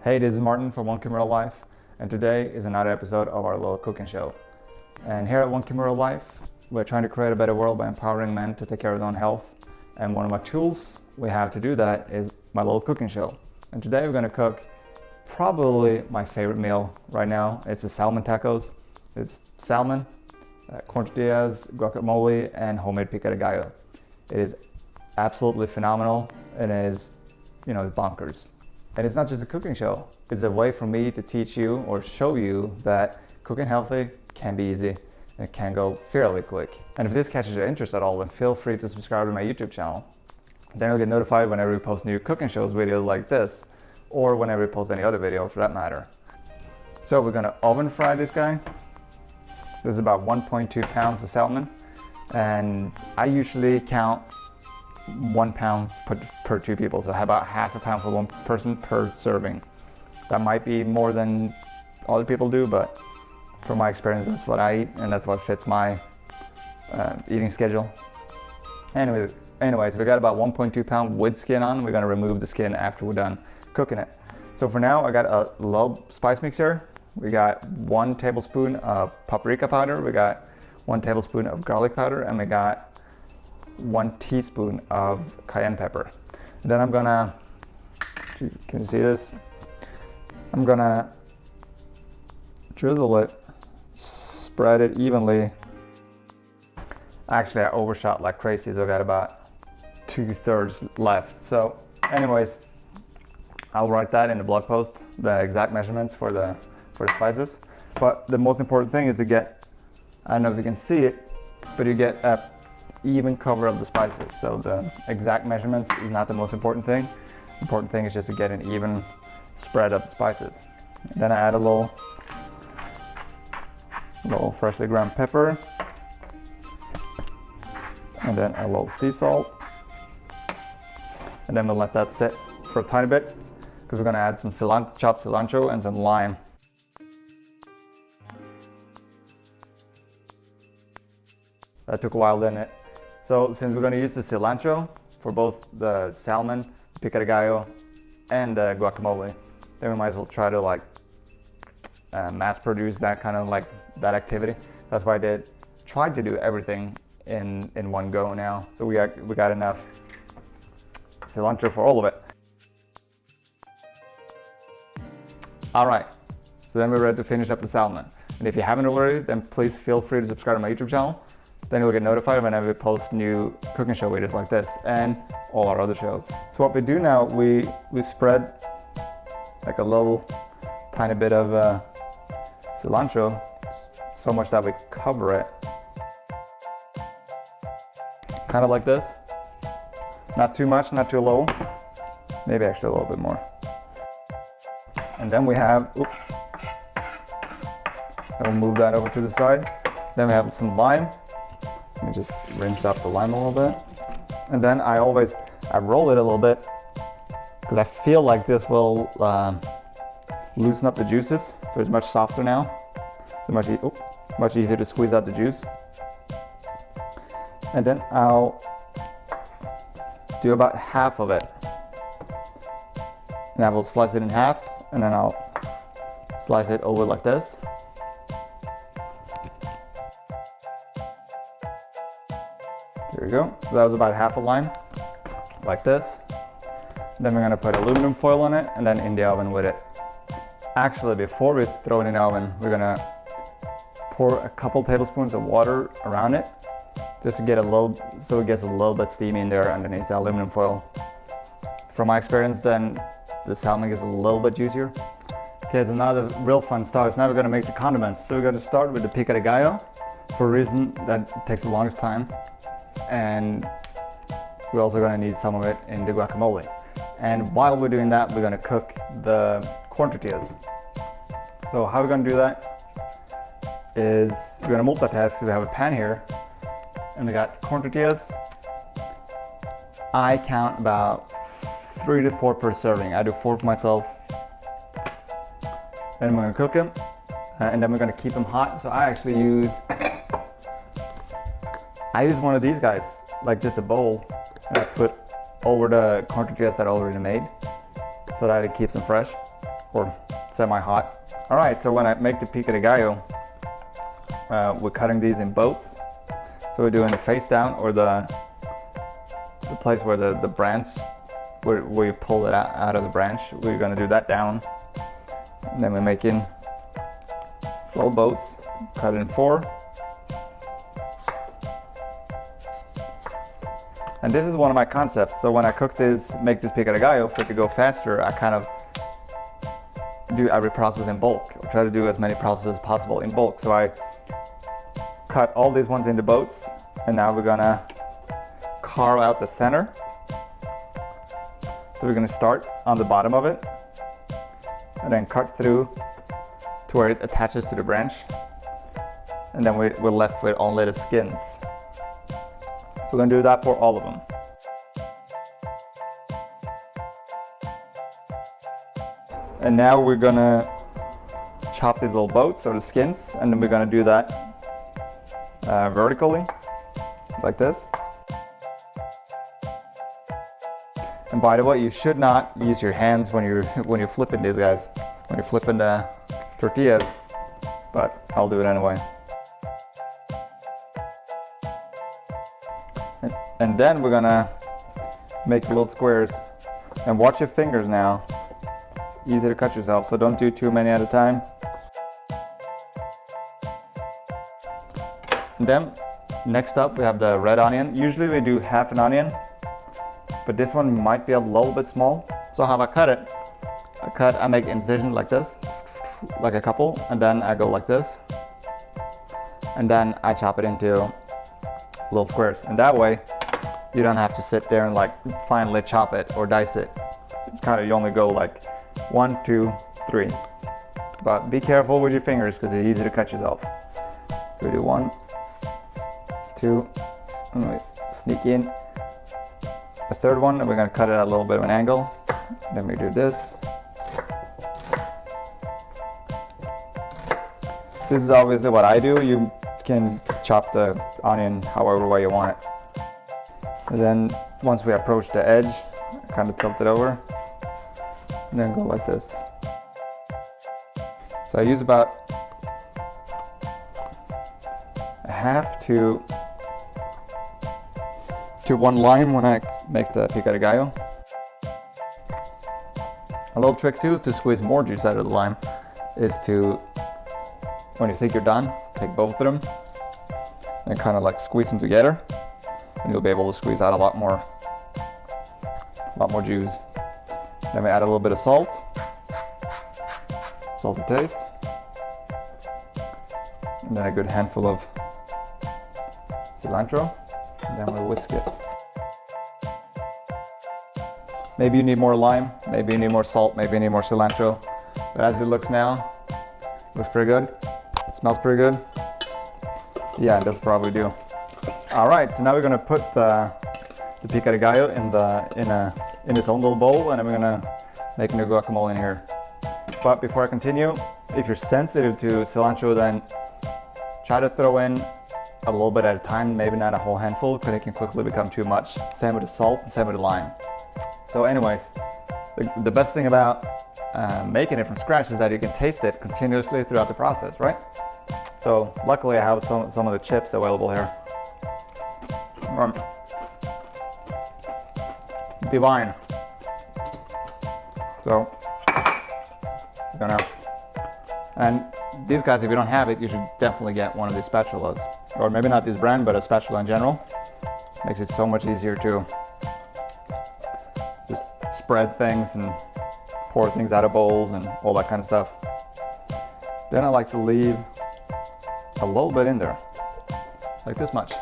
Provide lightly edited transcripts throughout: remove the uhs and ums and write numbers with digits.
Hey, this is Martin from Onekimura Life, and today is another episode of our little cooking show. And here at Onekimura Life, we're trying to create a better world by empowering men to take care of their own health. And one of my tools we have to do that is my little cooking show. And today we're going to cook probably my favorite meal right now. It's the salmon tacos. It's salmon, corn tortillas, guacamole, and homemade pica de gallo. It is absolutely phenomenal. It is, it's bonkers. And it's not just a cooking show. It's a way for me to teach you or show you that cooking healthy can be easy and it can go fairly quick. And if this catches your interest at all, then feel free to subscribe to my YouTube channel. Then you'll get notified whenever we post new cooking shows videos like this, or whenever we post any other video for that matter. So we're gonna oven fry this guy. This is about 1.2 pounds of salmon. And I usually count 1 pound per 2 people. So how about half a pound for one person per serving? That might be more than other people do, but from my experience, that's what I eat, and that's what fits my eating schedule. Anyways, we got about 1.2 pound with skin on. We're gonna remove the skin after we're done cooking it. So for now, I got a little spice mixer. We got 1 tablespoon of paprika powder. We got 1 tablespoon of garlic powder, and we got 1 teaspoon of cayenne pepper. And then I'm gonna, can you see this? I'm gonna drizzle it, spread it evenly. Actually, I overshot like crazy, so I got about 2/3 left. So anyways, I'll write that in the blog post, the exact measurements for the spices. But the most important thing is to get, I don't know if you can see it, but you get a even cover of the spices. So the exact measurements is not the most important thing. The important thing is just to get an even spread of the spices. And then I add a little freshly ground pepper, and then a little sea salt, and then we'll let that sit for a tiny bit because we're going to add some chopped cilantro and some lime. That took a while, didn't it? So since we're going to use the cilantro for both the salmon, pica de gallo, and the guacamole, then we might as well try to mass produce that kind of that activity. That's why I tried to do everything in one go now. So we got enough cilantro for all of it. All right, so then we're ready to finish up the salmon. And if you haven't already, then please feel free to subscribe to my YouTube channel. Then you'll get notified whenever we post new cooking show videos like this and all our other shows. So what we do now, we spread like a little tiny bit of cilantro, so much that we cover it. Kind of like this. Not too much, not too low. Maybe actually a little bit more. And then we have, I'll move that over to the side. Then we have some lime. Let me just rinse out the lime a little bit. And then I roll it a little bit because I feel like this will loosen up the juices. So it's much softer now. It's much easier to squeeze out the juice. And then I'll do about half of it. And I will slice it in half, and then I'll slice it over like this. There we go. So that was about half a lime, like this. Then we're gonna put aluminum foil on it and then in the oven with it. Actually, before we throw it in the oven, we're gonna pour a couple tablespoons of water around it, just to get so it gets a little bit steamy in there underneath the aluminum foil. From my experience, then the salmon gets a little bit juicier. Okay, so now the real fun starts. Now we're gonna make the condiments. So we're gonna start with the pica de gallo for a reason that takes the longest time. And we're also gonna need some of it in the guacamole. And while we're doing that, we're gonna cook the corn tortillas. So how we're gonna do that is we're gonna multitask. So we have a pan here, and we got corn tortillas. I count about 3 to 4 per serving. I do 4 for myself. Then we're gonna cook them, and then we're gonna keep them hot. So I actually use one of these guys, like just a bowl, and I put over the corn tortillas that I already made, so that it keeps them fresh. or semi-hot. All right, so when I make the pica de gallo, we're cutting these in boats. So we're doing the face down, or the place where the branch, where you pull it out of the branch. We're gonna do that down. And then we're making little boats, cut it in 4. And this is one of my concepts. So when I make this pica de gallo, for it to go faster, I kind of do every process in bulk. I try to do as many processes as possible in bulk. So I cut all these ones into boats, and now we're gonna carve out the center. So we're gonna start on the bottom of it, and then cut through to where it attaches to the branch. And then we're left with only the skins. So we're gonna do that for all of them. And now we're gonna chop these little boats, or the skins, and then we're gonna do that vertically, like this. And by the way, you should not use your hands when you're flipping these guys, when you're flipping the tortillas, but I'll do it anyway. And then we're gonna make little squares. And watch your fingers now. It's easy to cut yourself, so don't do too many at a time. And then next up we have the red onion. Usually we do half an onion, but this one might be a little bit small. So how I cut it, I make incisions like this, like a couple, and then I go like this. And then I chop it into little squares. And that way, you don't have to sit there and like finally chop it or dice it. It's kind of, you only go like 1, 2, 3. But be careful with your fingers because it's easy to cut yourself. So we do 1, 2, and we sneak in a third one, and we're gonna cut it at a little bit of an angle. Then we do this. This is obviously what I do. You can chop the onion however way you want it. And then once we approach the edge, kind of tilt it over, and then go like this. So I use about a half to 1 lime when I make the pica de gallo. A little trick too to squeeze more juice out of the lime is to, when you think you're done, take both of them and kind of like squeeze them together, and you'll be able to squeeze out a lot more juice. Then we add a little bit of salt to taste, and then a good handful of cilantro, and then we whisk it. Maybe you need more lime, maybe you need more salt, maybe you need more cilantro, but as it looks now, it looks pretty good. It smells pretty good. Yeah, it does probably do. All right, so now we're gonna put the pica de gallo in its own little bowl, and then we're gonna make new guacamole in here. But before I continue, if you're sensitive to cilantro, then try to throw in a little bit at a time, maybe not a whole handful, because it can quickly become too much. Same with the salt, and same with the lime. So anyways, the best thing about making it from scratch is that you can taste it continuously throughout the process, right? So luckily I have some of the chips available here. Divine. So, and these guys, if you don't have it, you should definitely get one of these spatulas. Or maybe not this brand, but a spatula in general. Makes it so much easier to just spread things and pour things out of bowls and all that kind of stuff. Then I like to leave a little bit in there, like this much.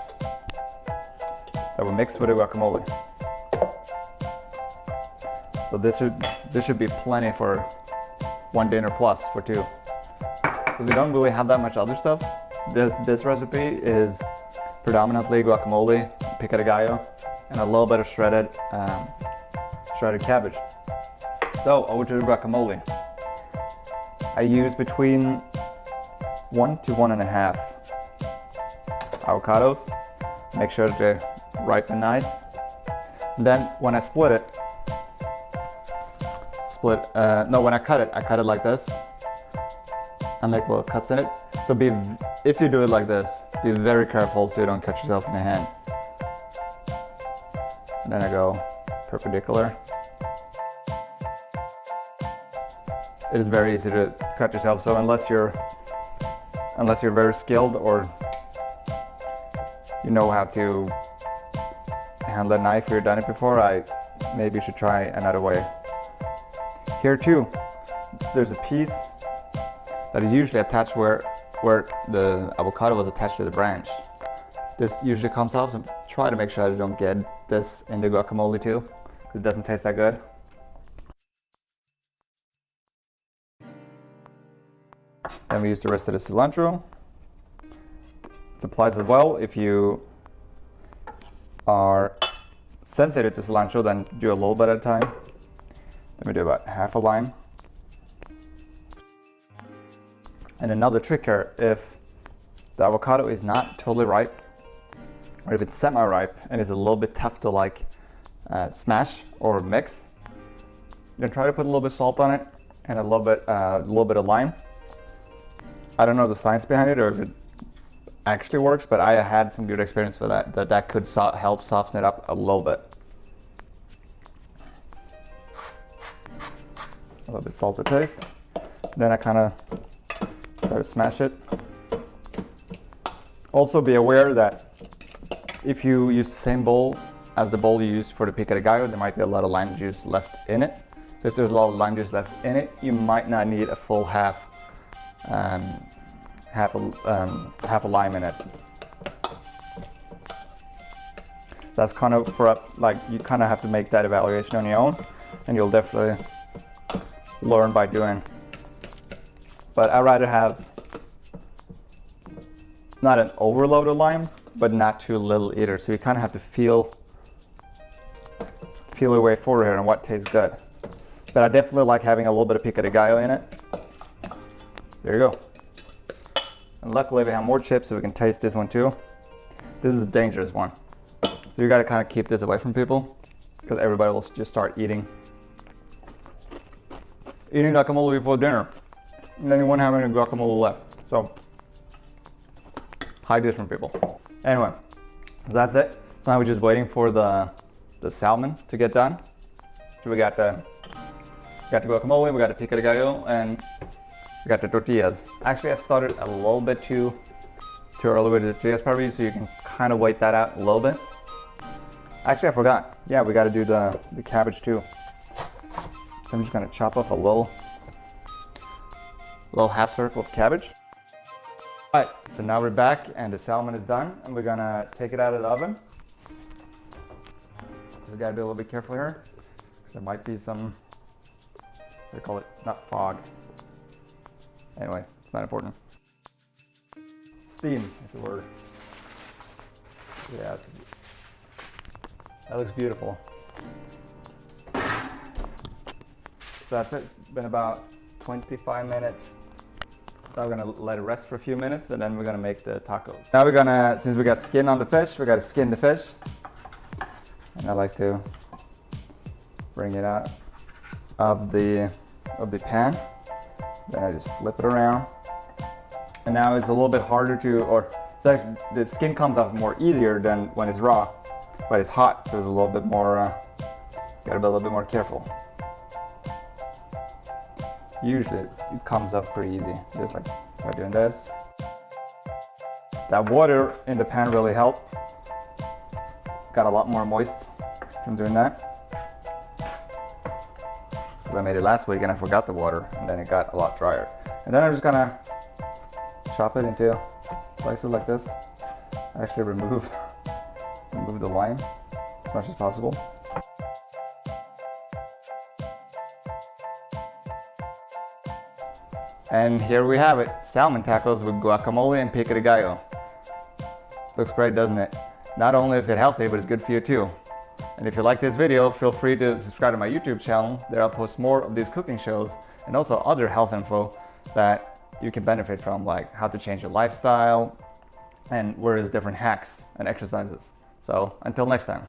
That will mix with the guacamole. So this should be plenty for 1 dinner plus for 2. Because we don't really have that much other stuff. This recipe is predominantly guacamole, pica de gallo, and a little bit of shredded cabbage. So over to the guacamole. I use between 1 to 1.5 avocados. Make sure they're ripe and nice. And then when I split split, no, when I cut it like this. I make little cuts in it. So if you do it like this, be very careful so you don't cut yourself in the hand. And then I go perpendicular. It is very easy to cut yourself, so unless you're very skilled or you know how to handle a knife, you've done it before, maybe you should try another way. Here too, there's a piece that is usually attached where the avocado was attached to the branch. This usually comes off, so try to make sure I don't get this in the guacamole too, because it doesn't taste that good. Then we use the rest of the cilantro. It applies as well. If you are sensitive to cilantro, then do a little bit at a time. Then we do about half a lime. And another trick here, if the avocado is not totally ripe, or if it's semi-ripe and is a little bit tough to like smash or mix, you can try to put a little bit of salt on it and a little bit of lime. I don't know the science behind it or if it actually works, but I had some good experience with that could help soften it up a little bit. A little bit salt to taste. Then I kind of try to smash it. Also be aware that if you use the same bowl as the bowl you used for the pica de gallo, there might be a lot of lime juice left in it. So if there's a lot of lime juice left in it, you might not need a full half a lime in it. That's kind of you kind of have to make that evaluation on your own, and you'll definitely learn by doing. But I'd rather have not an overloaded lime, but not too little either. So you kind of have to feel your way forward here and what tastes good. But I definitely like having a little bit of pica de gallo in it. There you go. And luckily we have more chips so we can taste this one too. This is a dangerous one. So you gotta kind of keep this away from people because everybody will just start eating guacamole before dinner. And then you won't have any guacamole left. So hide this from people. Anyway, so that's it. So now we're just waiting for the salmon to get done. So we got the guacamole, we got the pica de gallo, and we got the tortillas. Actually, I started a little bit too early with the tortillas probably, so you can kind of wait that out a little bit. Actually, I forgot. Yeah, we got to do the cabbage too. So I'm just gonna chop off a little half circle of cabbage. All right, so now we're back and the salmon is done, and we're gonna take it out of the oven. So we gotta be a little bit careful here. There might be some, what do they call it? Not fog. Anyway, it's not important. Steam is the word. Yeah, that looks beautiful. So that's it. It's been about 25 minutes. So I'm gonna let it rest for a few minutes and then we're gonna make the tacos. Now we're gonna, since we got skin on the fish, we gotta skin the fish. And I like to bring it out of the pan. Then I just flip it around. And now it's a little bit harder the skin comes off more easier than when it's raw, but it's hot, so it's a little bit more, gotta be a little bit more careful. Usually it comes up pretty easy, just like by doing this. That water in the pan really helped. Got a lot more moist from doing that. Because I made it last week and I forgot the water, and then it got a lot drier. And then I'm just gonna chop it into slices like this. Actually remove the lime as much as possible. And here we have it, salmon tacos with guacamole and pica de gallo. Looks great, doesn't it? Not only is it healthy, but it's good for you too. And if you like this video, feel free to subscribe to my YouTube channel. There I'll post more of these cooking shows and also other health info that you can benefit from, like how to change your lifestyle and various different hacks and exercises. So until next time.